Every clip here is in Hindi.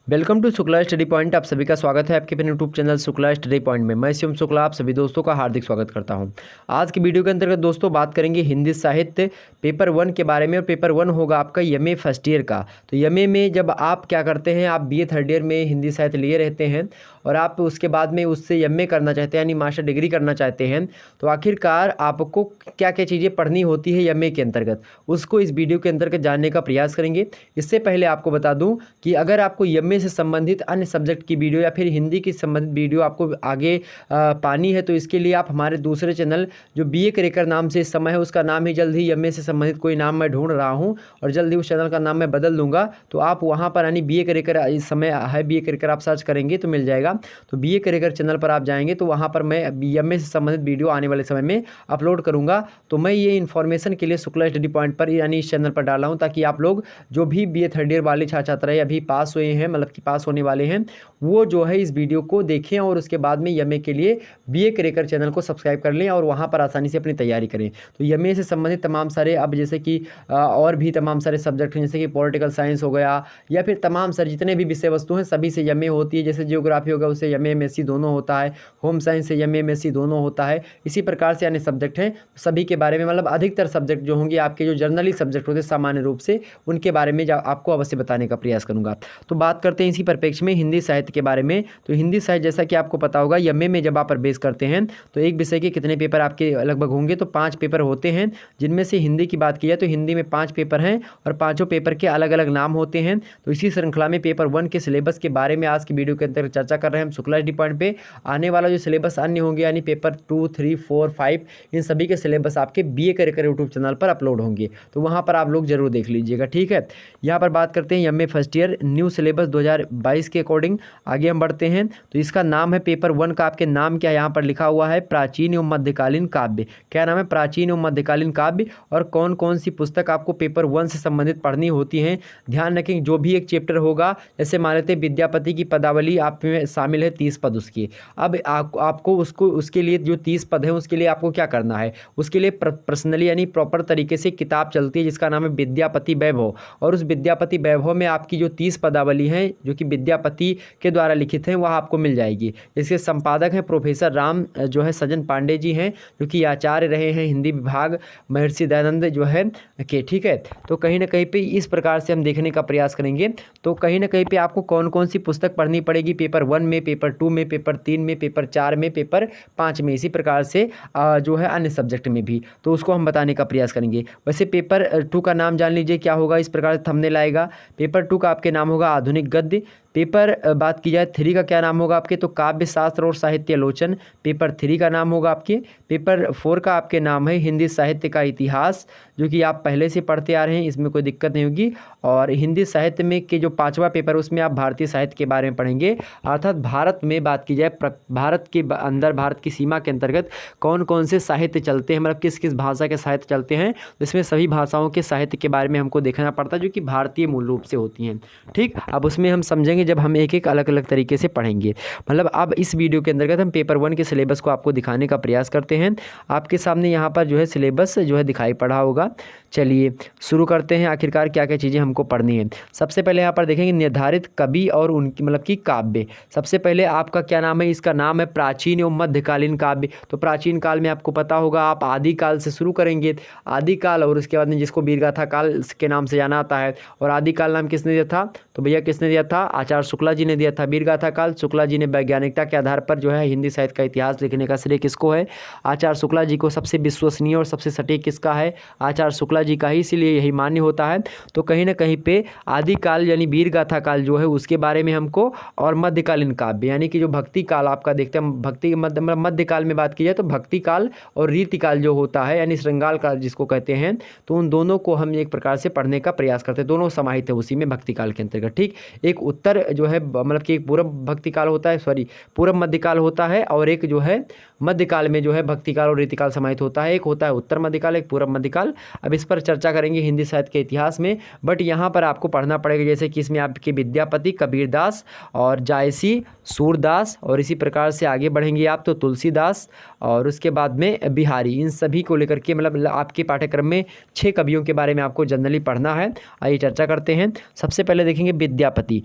Welcome to Shukla study point. आप सभी का स्वागत है आपके अपने YouTube channel Shukla study point में। मैं शिवम शुक्ला आप सभी दोस्तों का हार्दिक स्वागत करता हूं। आज की वीडियो के अंतर्गत दोस्तों बात करेंगे हिंदी साहित्य पेपर 1 के बारे में। और पेपर 1 होगा आपका एमए फर्स्ट ईयर का। तो एमए में जब आप क्या करते हैं, आप बीए थर्ड ईयर में हिंदी साहित्य लिए रहते हैं और आप उसके बाद में उससे एमए करना चाहते हैं यानी मास्टर डिग्री करना चाहते हैं, तो आखिरकार आपको क्या क्या चीज़ें पढ़नी होती है एमए के अंतर्गत, उसको इस वीडियो के अंतर्गत जानने का प्रयास करेंगे। इससे पहले आपको बता दूं कि अगर आपको एमए से संबंधित अन्य सब्जेक्ट की वीडियो या फिर हिंदी की संबंधित वीडियो आपको आगे पानी है, तो इसके लिए आप हमारे दूसरे चैनल जो बीए क्रैकर नाम से इस समय है, उसका नाम ही जल्द ही एमए से संबंधित कोई नाम मैं ढूंढ रहा हूं और जल्द ही उस चैनल का नाम मैं बदल दूंगा। तो आप वहां पर यानी बीए क्रैकर इस समय है, बीए क्रैकर आप सर्च करेंगे तो मिल जाएगा। तो बीए क्रैकर चैनल पर आप जाएंगे तो वहाँ पर मैं एमए से संबंधित वीडियो आने वाले समय में अपलोड करूँगा। तो मैं ये इन्फॉर्मेशन के लिए शुक्ला स्टडी पॉइंट पर यानी इस चैनल पर डाला हूँ, ताकि आप लोग जो भी बीए थर्ड ईयर वाले छात्र छात्राएं अभी पास हुए हैं, मतलब कि पास होने वाले हैं, वो जो है इस वीडियो को देखें और उसके बाद में एमए के लिए बीए क्रैकर चैनल को सब्सक्राइब कर लें और वहाँ पर आसानी से अपनी तैयारी करें। तो एमए से संबंधित तमाम सारे अब जैसे कि और भी तमाम सारे सब्जेक्ट हैं, जैसे कि पॉलिटिकल साइंस हो गया या फिर तमाम सारे जितने भी विषय वस्तु हैं सभी से एमए होती है। जैसे जियोग्राफी होगा उससे एमए एमएससी दोनों होता है, होम साइंस से एमए एमएससी दोनों होता है। इसी प्रकार से अन्य सब्जेक्ट हैं सभी के बारे में, मतलब अधिकतर सब्जेक्ट जो होंगे आपके जो जर्नली सब्जेक्ट होते हैं सामान्य रूप से, उनके बारे में आपको अवश्य बताने का प्रयास करूंगा। तो बात करते हैं इसी परिप्रेक्ष्य में हिंदी साहित्य के बारे में। तो हिंदी साहित्य जैसा कि आपको पता होगा एमए में जब आप प्रवेश करते हैं तो एक विषय के कितने पेपर आपके लगभग होंगे, तो 5 पेपर होते हैं, जिनमें से हिंदी की बात की जाए तो हिंदी में 5 पेपर हैं और पाँचों पेपर के अलग अलग नाम होते हैं। तो इसी श्रृंखला में पेपर 1 के सिलेबस के बारे में आज की वीडियो के अंदर चर्चा कर रहे हैं हम शुक्ला स्टडी पॉइंट पे। आने वाला जो सिलेबस अन्य होंगे यानी पेपर 2, 3, 4, 5 इन सभी के सिलेबस आपके बीए क्रैकर यूट्यूब चैनल पर अपलोड होंगे, तो वहाँ पर आप लोग जरूर देख लीजिएगा, ठीक है। यहाँ पर बात करते हैं MA first year new syllabus 2022 के अकॉर्डिंग आगे हम बढ़ते हैं। तो इसका नाम है पेपर 1 का, आपके नाम क्या यहाँ पर लिखा हुआ है, प्राचीन एवं मध्यकालीन काव्य। क्या नाम है? प्राचीन एवं मध्यकालीन काव्य। और कौन कौन सी पुस्तक आपको पेपर 1 से संबंधित पढ़नी होती हैं, ध्यान रखें। जो भी एक चैप्टर होगा, जैसे मान लेते हैं विद्यापति की पदावली आप में शामिल है 30 पद उसकी। अब आपको उसके लिए जो 30 पद है उसके लिए आपको क्या करना है, उसके लिए पर्सनली यानी प्रॉपर तरीके से किताब चलती है जिसका नाम है विद्यापति वैभव। और उस विद्यापति वैभव में आपकी जो 30 पदावली हैं जो कि विद्यापति के द्वारा लिखित हैं वह आपको मिल जाएगी। इसके संपादक हैं प्रोफेसर राम जो है सज्जन पांडे जी हैं, जो कि आचार्य रहे हैं हिंदी विभाग महर्षि दयानंद जो है के, ठीक है। तो कहीं ना कहीं पे इस प्रकार से हम देखने का प्रयास करेंगे। तो कहीं ना कहीं पे आपको कौन कौन सी पुस्तक पढ़नी पड़ेगी पेपर 1 में, पेपर 2 में, पेपर 3 में, पेपर 4 में, पेपर 5 में, इसी प्रकार से जो है अन्य सब्जेक्ट में भी, तो उसको हम बताने का प्रयास करेंगे। वैसे पेपर 2 का नाम जान लीजिए क्या होगा, इस प्रकार से थंबनेल आएगा। पेपर 2 का आपके नाम होगा आधुनिक गद्य। पेपर बात की जाए 3 का क्या नाम होगा आपके, तो काव्य शास्त्र और साहित्य आलोचन पेपर 3 का नाम होगा आपके। पेपर 4 का आपके नाम है हिंदी साहित्य का इतिहास, जो कि आप पहले से पढ़ते आ रहे हैं, इसमें कोई दिक्कत नहीं होगी। और हिंदी साहित्य में के जो 5वां पेपर उसमें आप भारतीय साहित्य के बारे में पढ़ेंगे, अर्थात भारत में बात की जाए भारत के अंदर, भारत की सीमा के अंतर्गत कौन कौन से साहित्य चलते हैं, मतलब किस किस भाषा के साहित्य चलते हैं, इसमें सभी भाषाओं के साहित्य के बारे में हमको देखना पड़ता है जो कि भारतीय मूल रूप से होती हैं, ठीक। अब उसमें हम समझेंगे जब हम एक एक अलग अलग तरीके से पढ़ेंगे। मतलब अब इस वीडियो के अंतर्गत हम पेपर 1 के सिलेबस को आपको दिखाने का प्रयास करते हैं। आपके सामने यहाँ पर जो है सिलेबस जो है दिखाई पड़ा होगा। चलिए शुरू करते हैं, आखिरकार क्या क्या चीज़ें हमको पढ़नी है। सबसे पहले यहाँ पर देखेंगे निर्धारित कवि और उनकी मतलब कि काव्य। सबसे पहले आपका क्या नाम है, इसका नाम है प्राचीन एवं मध्यकालीन काव्य। तो प्राचीन काल में आपको पता होगा आप आदिकाल से शुरू करेंगे, आदिकाल, और उसके बाद में जिसको वीरगाथा काल के नाम से जाना आता है। और आदिकाल नाम किसने दिया था, तो भैया किसने दिया था, आचार्य शुक्ला जी ने दिया था। वीरगाथा काल शुक्ला जी ने वैज्ञानिकता के आधार पर जो है हिंदी साहित्य का इतिहास लिखने का श्रेय किसको है, आचार्य शुक्ला जी को। सबसे विश्वसनीय और सबसे सटीक किसका है, आचार्य शुक्ला जी का ही, इसीलिए यही मान्य होता है। तो कहीं ना कहीं पे आदिकाल यानी वीरगाथा काल जो है उसके बारे में हमको, और मध्यकालीन काव्य यानी कि जो भक्ति काल आपका देखते हैं, भक्ति मध्यकाल में बात की जाए तो भक्ति काल और रीति काल जो होता है यानी श्रृंगाल काल जिसको कहते हैं, तो उन दोनों को हम एक प्रकार से पढ़ने का प्रयास करते हैं। दोनों समाहित है उसी में भक्ति काल के अंतर्गत, ठीक। एक उत्तर जो है मतलब कि एक पूर्व भक्ति काल होता है, सॉरी पूर्व मध्यकाल होता है, और एक जो है मध्यकाल में जो है भक्ति काल और रीतिकाल समाहित होता है। एक होता है उत्तर मध्यकाल, एक पूर्व मध्यकाल। अब इस पर चर्चा करेंगे हिंदी साहित्य के इतिहास में, बट यहाँ पर आपको पढ़ना पड़ेगा जैसे कि इसमें आपके विद्यापति, कबीरदास और जायसी, सूरदास, और इसी प्रकार से आगे बढ़ेंगे आप तो तुलसीदास, और उसके बाद में बिहारी, इन सभी को लेकर के मतलब आपके पाठ्यक्रम में 6 कवियों के बारे में आपको जनरली पढ़ना है। आइए चर्चा करते हैं। सबसे पहले देखेंगे विद्यापति।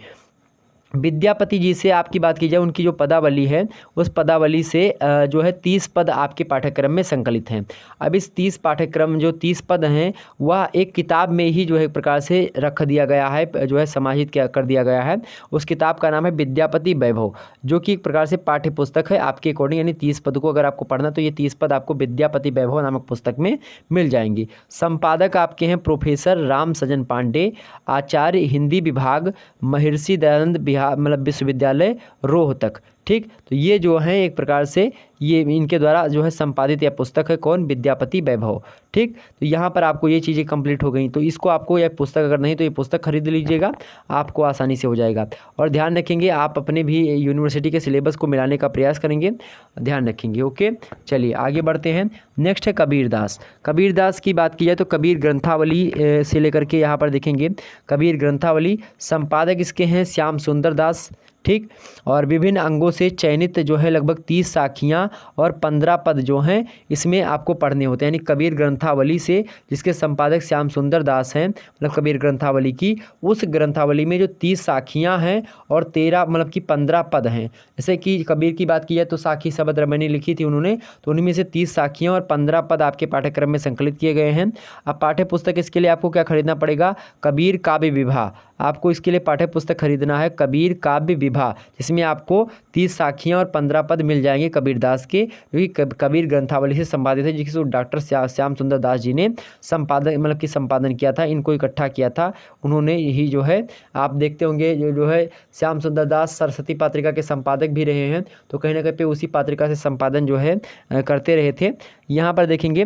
विद्यापति जी से आपकी बात की जाए, उनकी जो पदावली है उस पदावली से जो है 30 पद आपके पाठ्यक्रम में संकलित हैं। अब इस 30 पाठ्यक्रम जो 30 पद हैं वह एक किताब में ही जो है एक प्रकार से रख दिया गया है, जो है समाहित कर दिया गया है। उस किताब का नाम है विद्यापति वैभव, जो कि एक प्रकार से पाठ्य पुस्तक है आपके अकॉर्डिंग। यानी 30 पद को अगर आपको पढ़ना तो ये 30 पद आपको विद्यापति वैभव नामक पुस्तक में मिल जाएंगे। संपादक आपके हैं प्रोफेसर राम सजन पांडे, आचार्य हिंदी विभाग, महर्षि दयानंद मतलब विश्वविद्यालय रोहतक। ठीक, तो ये जो है एक प्रकार से ये इनके द्वारा जो है संपादित यह पुस्तक है, कौन? विद्यापति वैभव। ठीक, तो यहाँ पर आपको ये चीज़ें कंप्लीट हो गई। तो इसको आपको यह पुस्तक अगर नहीं तो ये पुस्तक खरीद लीजिएगा, आपको आसानी से हो जाएगा। और ध्यान रखेंगे आप अपने भी यूनिवर्सिटी के सिलेबस को मिलाने का प्रयास करेंगे, ध्यान रखेंगे। ओके, चलिए आगे बढ़ते हैं। नेक्स्ट है कबीरदास। कबीरदास की बात की जाए तो कबीर ग्रंथावली से लेकर के यहाँ पर देखेंगे कबीर ग्रंथावली, संपादक इसके हैं श्याम सुंदर दास। ठीक, और विभिन्न अंगों से चयनित जो है लगभग 30 साखियाँ और 15 पद जो हैं इसमें आपको पढ़ने होते हैं। यानी कबीर ग्रंथावली से, जिसके संपादक श्याम सुंदर दास हैं, मतलब कबीर ग्रंथावली की, उस ग्रंथावली में जो 30 साखियाँ हैं और 13 मतलब कि 15 पद हैं। जैसे कि कबीर की बात की जाए तो साखी शबद रमणी लिखी थी उन्होंने, तो उनमें से 30 साखियाँ और 15 पद आपके पाठ्यक्रम में संकलित किए गए हैं। अब पाठ्य पुस्तक इसके लिए आपको क्या खरीदना पड़ेगा? कबीर काव्य विभा। आपको इसके लिए पाठ्य पुस्तक खरीदना है कबीर काव्य विभा, जिसमें आपको 30 साखियाँ और 15 पद मिल जाएंगे कबीरदास के, जो कि कबीर ग्रंथावली से संपादित है, जिसको डॉक्टर श्याम सुंदर दास जी ने संपादन किया था, इनको इकट्ठा किया था उन्होंने ही। जो है आप देखते होंगे जो है श्याम सुंदर दास सरस्वती पत्रिका के संपादक भी रहे हैं, तो कहीं ना कहीं पे उसी पत्रिका से संपादन जो है करते रहे थे। यहाँ पर देखेंगे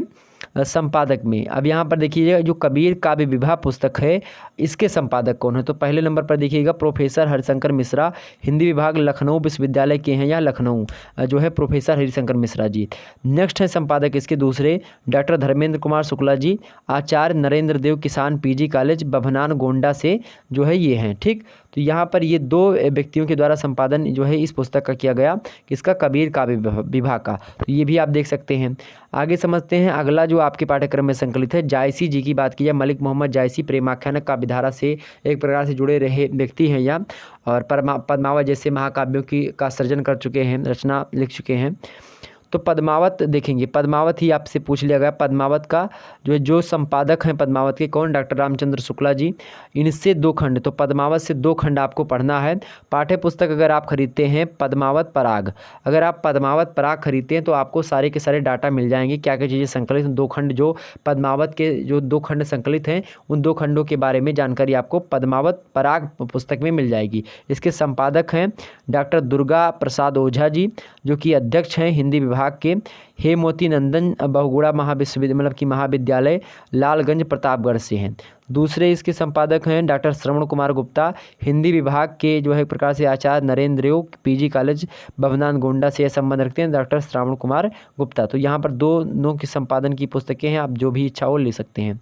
संपादक में, अब यहाँ पर देखिएगा जो कबीर काव्य विभा पुस्तक है इसके संपादक कौन है? तो पहले नंबर पर देखिएगा प्रोफेसर हरिशंकर मिश्रा, हिंदी विभाग लखनऊ विश्वविद्यालय के हैं, या लखनऊ जो है प्रोफेसर हरिशंकर मिश्रा जी। नेक्स्ट है संपादक इसके दूसरे डॉक्टर धर्मेंद्र कुमार शुक्ला जी, आचार्य नरेंद्र देव किसान पीजी कॉलेज बभनान गोंडा से जो है ये हैं। ठीक, तो यहाँ पर ये 2 व्यक्तियों के द्वारा संपादन जो है इस पुस्तक का किया गया, किसका? कबीर काव्य विभा का। तो ये भी आप देख सकते हैं। आगे समझते हैं अगला जो आपके पाठ्यक्रम में संकलित है, जायसी जी की बात की जाए, मलिक मोहम्मद जायसी प्रेमाख्यान काव्यधारा से एक प्रकार से जुड़े रहे व्यक्ति हैं या, और पद्मावत जैसे महाकाव्यों का सृजन कर चुके हैं, रचना लिख चुके हैं। तो पद्मावत देखेंगे, पद्मावत ही आपसे पूछ लिया गया। पद्मावत का जो संपादक हैं पद्मावत के, कौन? डॉक्टर रामचंद्र शुक्ला जी। इनसे 2 खंड, तो पद्मावत से 2 खंड आपको पढ़ना है। पाठ्य पुस्तक अगर आप खरीदते हैं पद्मावत पराग, अगर आप पद्मावत पराग खरीदते हैं तो आपको सारे के सारे डाटा मिल जाएंगे, क्या क्या चीज़ें संकलित हैं। 2 खंड जो पद्मावत के जो 2 खंड संकलित हैं उन 2 खंडों के बारे में जानकारी आपको पद्मावत पराग पुस्तक में मिल जाएगी। इसके संपादक हैं डॉक्टर दुर्गा प्रसाद ओझा जी, जो कि अध्यक्ष हैं हिंदी विभाग के, हेमवती नंदन बहुगुणा महाविद्यालय लालगंज प्रतापगढ़ से हैं। दूसरे इसके संपादक हैं डॉक्टर श्रवण कुमार गुप्ता, हिंदी विभाग के जो है एक प्रकार से आचार्य नरेंद्र देव पीजी कॉलेज बभनान गोंडा से संबंध रखते हैं डॉक्टर श्रवण कुमार गुप्ता। तो यहाँ पर दोनों के संपादन की पुस्तकें हैं, आप जो भी इच्छा हो ले सकते हैं।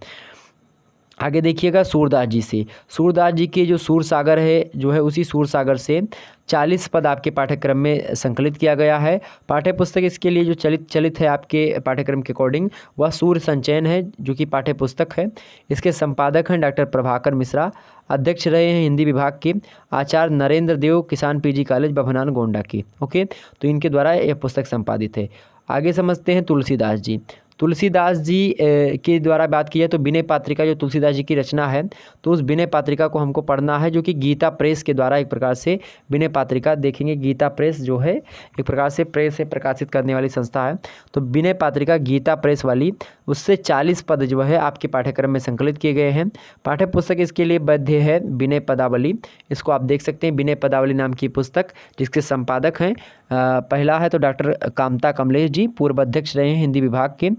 आगे देखिएगा सूरदास जी से, सूरदास जी के जो सूरसागर है जो है उसी सूरसागर से 40 पद आपके पाठ्यक्रम में संकलित किया गया है। पाठ्य पुस्तक इसके लिए जो चलित है आपके पाठ्यक्रम के अकॉर्डिंग वह सूर्य संचयन है, जो कि पाठ्य पुस्तक है। इसके संपादक हैं डॉक्टर प्रभाकर मिश्रा, अध्यक्ष रहे हैं हिंदी विभाग के, आचार्य नरेंद्र देव किसान पीजी कॉलेज बभनान गोंडा की। ओके, तो इनके द्वारा यह पुस्तक संपादित है। आगे समझते हैं तुलसीदास जी। तुलसीदास जी के द्वारा बात की जाए तो विनय पात्रिका जो तुलसीदास जी की रचना है, तो उस विनय पात्रिका को हमको पढ़ना है, जो कि गीता प्रेस के द्वारा एक प्रकार से विनय पात्रिका देखेंगे। गीता प्रेस जो है एक प्रकार से प्रेस से प्रकाशित करने वाली संस्था है, तो विनय पात्रिका गीता प्रेस वाली, उससे 40 पद जो है आपके पाठ्यक्रम में संकलित किए गए हैं। पाठ्य पुस्तक इसके लिए बद्ध है विनय पदावली, इसको आप देख सकते हैं, विनय पदावली नाम की पुस्तक, जिसके संपादक हैं पहला है तो डॉक्टर कामता कमलेश जी, पूर्व अध्यक्ष रहे हैं हिंदी विभाग के,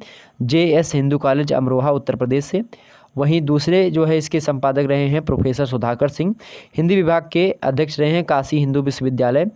JS हिंदू कॉलेज अमरोहा उत्तर प्रदेश से। वहीं दूसरे जो है इसके संपादक रहे हैं प्रोफेसर सुधाकर सिंह, हिंदी विभाग के अध्यक्ष रहे हैं काशी हिंदू विश्वविद्यालय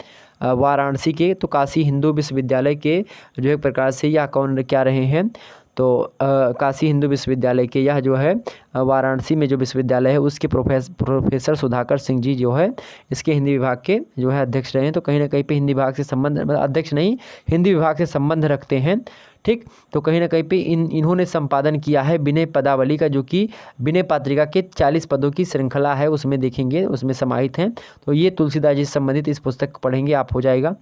वाराणसी के, तो काशी हिंदू विश्वविद्यालय के जो एक प्रकार से या क्या रहे हैं, तो काशी हिंदू विश्वविद्यालय के यह जो है वाराणसी में जो विश्वविद्यालय है उसके प्रोफेसर सुधाकर सिंह जी जो है इसके हिंदी विभाग के जो है अध्यक्ष रहे हैं। तो कहीं ना कहीं पे हिंदी विभाग से संबंध, अध्यक्ष नहीं, हिंदी विभाग से संबंध रखते हैं। ठीक, तो कहीं ना कहीं पे इन्होंने संपादन किया है विनय पदावली का, जो कि विनय पत्रिका के 40 पदों की श्रृंखला है, उसमें देखेंगे, उसमें समाहित हैं। तो ये तुलसीदास जी से संबंधित इस पुस्तक पढ़ेंगे आप, हो जाएगा।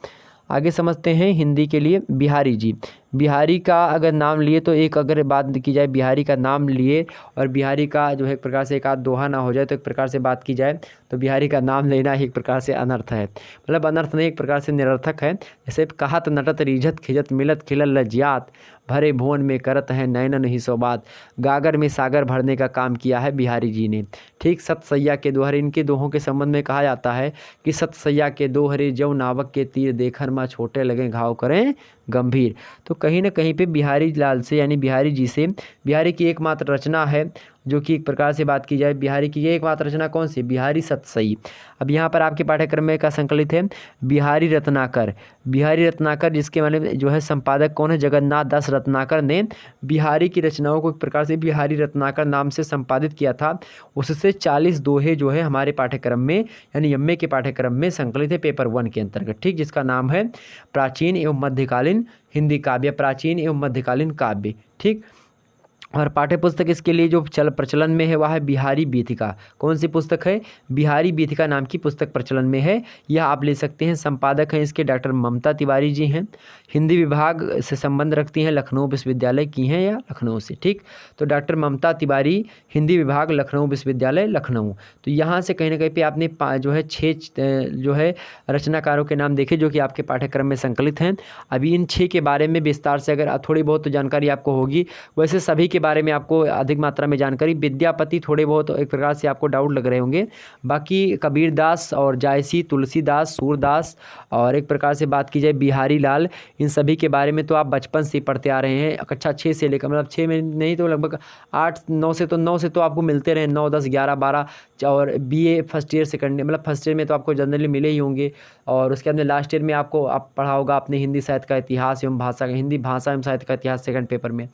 आगे समझते हैं हिंदी के लिए बिहारी जी। बिहारी का अगर नाम लिए तो एक, अगर बात की जाए बिहारी का नाम लिए और बिहारी का जो है एक प्रकार से एक आध दोहा ना हो जाए, तो एक प्रकार से बात की जाए तो बिहारी का नाम लेना एक प्रकार से अनर्थ है, मतलब अनर्थ नहीं, एक प्रकार से निरर्थक है। जैसे कहत नटत रिझत खिजत मिलत खिलल लज्जात, भरे भुवन में करत है नैनन ही सो बात। गागर में सागर भरने का काम किया है बिहारी जी ने। ठीक, सत सैया के दोहरे, इनके दोहों के संबंध में कहा जाता है कि सत सैया के दोहरे जौ नावक के तीर देखर माँ छोटे लगे घाव करें गंभीर। तो कहीं ना कहीं पे बिहारी लाल से यानी बिहारी जी से, बिहारी की एकमात्र रचना है जो कि एक प्रकार से बात की जाए, बिहारी की ये एकमात्र रचना कौन सी, बिहारी सतसई। अब यहाँ पर आपके पाठ्यक्रम में का संकलित है बिहारी रत्नाकर। बिहारी रत्नाकर जिसके माने जो है संपादक कौन है, जगन्नाथ दास रत्नाकर ने बिहारी की रचनाओं को एक प्रकार से बिहारी रत्नाकर नाम से संपादित किया था। उससे 40 दोहे जो है हमारे पाठ्यक्रम में यानी एमए के पाठ्यक्रम में संकलित है पेपर 1 के अंतर्गत। ठीक, जिसका नाम है प्राचीन एवं मध्यकालीन हिंदी काव्य, प्राचीन एवं मध्यकालीन काव्य। ठीक, और पाठ्य पुस्तक इसके लिए जो प्रचलन में है वह है बिहारी बीथिका। कौन सी पुस्तक है, बिहारी बीथिका नाम की पुस्तक प्रचलन में है, यह आप ले सकते हैं। संपादक हैं इसके डॉक्टर ममता तिवारी जी हैं। हिंदी विभाग से संबंध रखती हैं, लखनऊ विश्वविद्यालय की हैं या लखनऊ से। ठीक, तो डॉक्टर ममता तिवारी, हिंदी विभाग, लखनऊ विश्वविद्यालय, लखनऊ। तो यहाँ से कहीं ना कहीं पे आपने जो है 6 जो है रचनाकारों के नाम देखे जो कि आपके पाठ्यक्रम में संकलित हैं। अभी इन 6 के बारे में विस्तार से अगर थोड़ी बहुत तो जानकारी आपको होगी, वैसे सभी के बारे में आपको अधिक मात्रा में जानकारी, विद्यापति थोड़े बहुत एक प्रकार से आपको डाउट लग रहे होंगे, बाकी कबीरदास और जायसी, तुलसीदास, सूरदास और एक प्रकार से बात की जाए बिहारी लाल, इन सभी के बारे में तो आप बचपन से पढ़ते आ रहे हैं। कक्षा 6 से लेकर, मतलब 6 में नहीं तो लगभग 8 9 से तो आपको मिलते रहे, 9 10 11 12, और बीए फर्स्ट ईयर सेकंड मतलब फर्स्ट ईयर में तो आपको जनरली मिले ही होंगे, और उसके बाद में लास्ट ईयर में आपको आप पढ़ा होगा अपने हिंदी साहित्य का इतिहास एवं भाषा, हिंदी भाषा एवं साहित्य का इतिहास सेकंड पेपर में।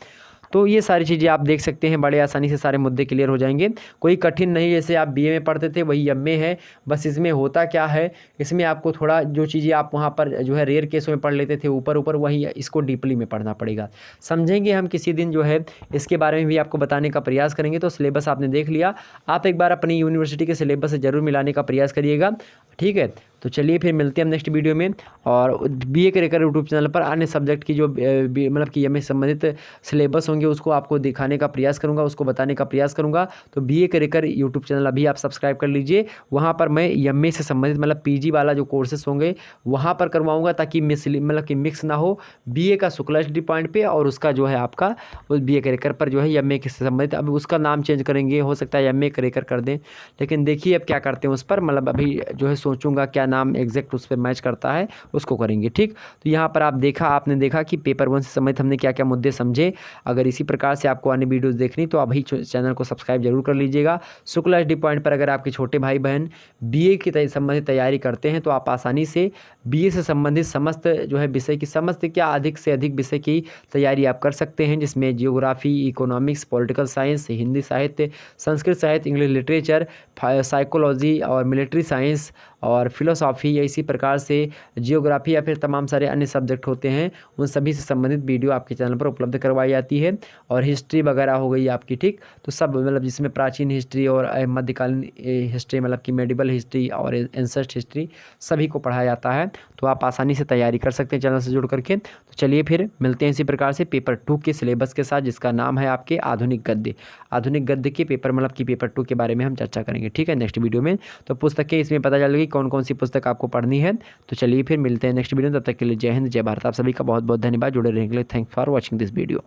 तो ये सारी चीज़ें आप देख सकते हैं, बड़े आसानी से सारे मुद्दे क्लियर हो जाएंगे, कोई कठिन नहीं। जैसे आप बीए में पढ़ते थे वही एमए है, बस इसमें होता क्या है, इसमें आपको थोड़ा जो चीज़ें आप वहाँ पर जो है रेयर केसों में पढ़ लेते थे ऊपर ऊपर, वही इसको डीपली में पढ़ना पड़ेगा। समझेंगे हम किसी दिन जो है इसके बारे में भी आपको बताने का प्रयास करेंगे। तो सिलेबस आपने देख लिया, आप एक बार अपनी यूनिवर्सिटी के सिलेबस से ज़रूर मिलाने का प्रयास करिएगा। ठीक है, तो चलिए फिर मिलते हैं हम नेक्स्ट वीडियो में। और बीए करेकर यूट्यूब चैनल पर अन्य सब्जेक्ट की जो मतलब कि एमए संबंधित सिलेबस होंगे उसको आपको दिखाने का प्रयास करूंगा, उसको बताने का प्रयास करूंगा। तो बीए करेकर यूट्यूब चैनल अभी आप सब्सक्राइब कर लीजिए, वहाँ पर मैं एमए से संबंधित मतलब पीजी वाला जो कोर्सेस होंगे वहाँ पर करवाऊँगा, ताकि मतलब कि मिक्स ना हो बीए का शुक्ला स्टडी पॉइंट पर और उसका जो है आपका उस बीए करेकर पर जो है एमए के संबंधित। अब उसका नाम चेंज करेंगे, हो सकता है एमए करेकर कर दें, लेकिन देखिए अब क्या करते हैं उस पर, मतलब अभी जो है सोचूंगा क्या नाम एग्जैक्ट उस पर मैच करता है उसको करेंगे। ठीक, तो यहाँ पर आपने देखा कि पेपर 1 से संबंधित हमने क्या क्या मुद्दे समझे। अगर इसी प्रकार से आपको अन्य वीडियोस देखनी तो अभी चैनल को सब्सक्राइब जरूर कर लीजिएगा। शुक्ला स्टडी पॉइंट पर अगर आपके छोटे भाई बहन बीए की संबंधित तैयारी करते हैं तो आप आसानी से बीए से संबंधित समस्त जो है विषय की, समस्त क्या अधिक से अधिक विषय की तैयारी आप कर सकते हैं, जिसमें geography, economics, political science, Hindi साहित्य, संस्कृत साहित्य, इंग्लिश लिटरेचर, साइकोलॉजी और मिलिट्री साइंस और फिलोसॉफी, या इसी प्रकार से जियोग्राफी या फिर तमाम सारे अन्य सब्जेक्ट होते हैं, उन सभी से संबंधित वीडियो आपके चैनल पर उपलब्ध करवाई जाती है। और हिस्ट्री वगैरह हो गई आपकी। ठीक, तो सब मतलब जिसमें प्राचीन हिस्ट्री और मध्यकालीन हिस्ट्री मतलब कि मेडिवल हिस्ट्री और एंसेस्ट हिस्ट्री सभी को पढ़ाया जाता है, तो आप आसानी से तैयारी कर सकते हैं चैनल से जुड़ करके। तो चलिए फिर मिलते हैं इसी प्रकार से पेपर 2 के सिलेबस के साथ, जिसका नाम है आपके आधुनिक गद्य। आधुनिक गद्य के पेपर मतलब कि पेपर 2 के बारे में हम चर्चा करेंगे। ठीक है, नेक्स्ट वीडियो में। तो पुस्तकें इसमें पता चलेगी कौन कौन सी पुस्तक आपको पढ़नी है। तो चलिए फिर मिलते हैं नेक्स्ट वीडियो में, तब तक के लिए जय हिंद, जय भारत। आप सभी का बहुत बहुत धन्यवाद, जुड़े रहने के लिए। Thanks for watching this video.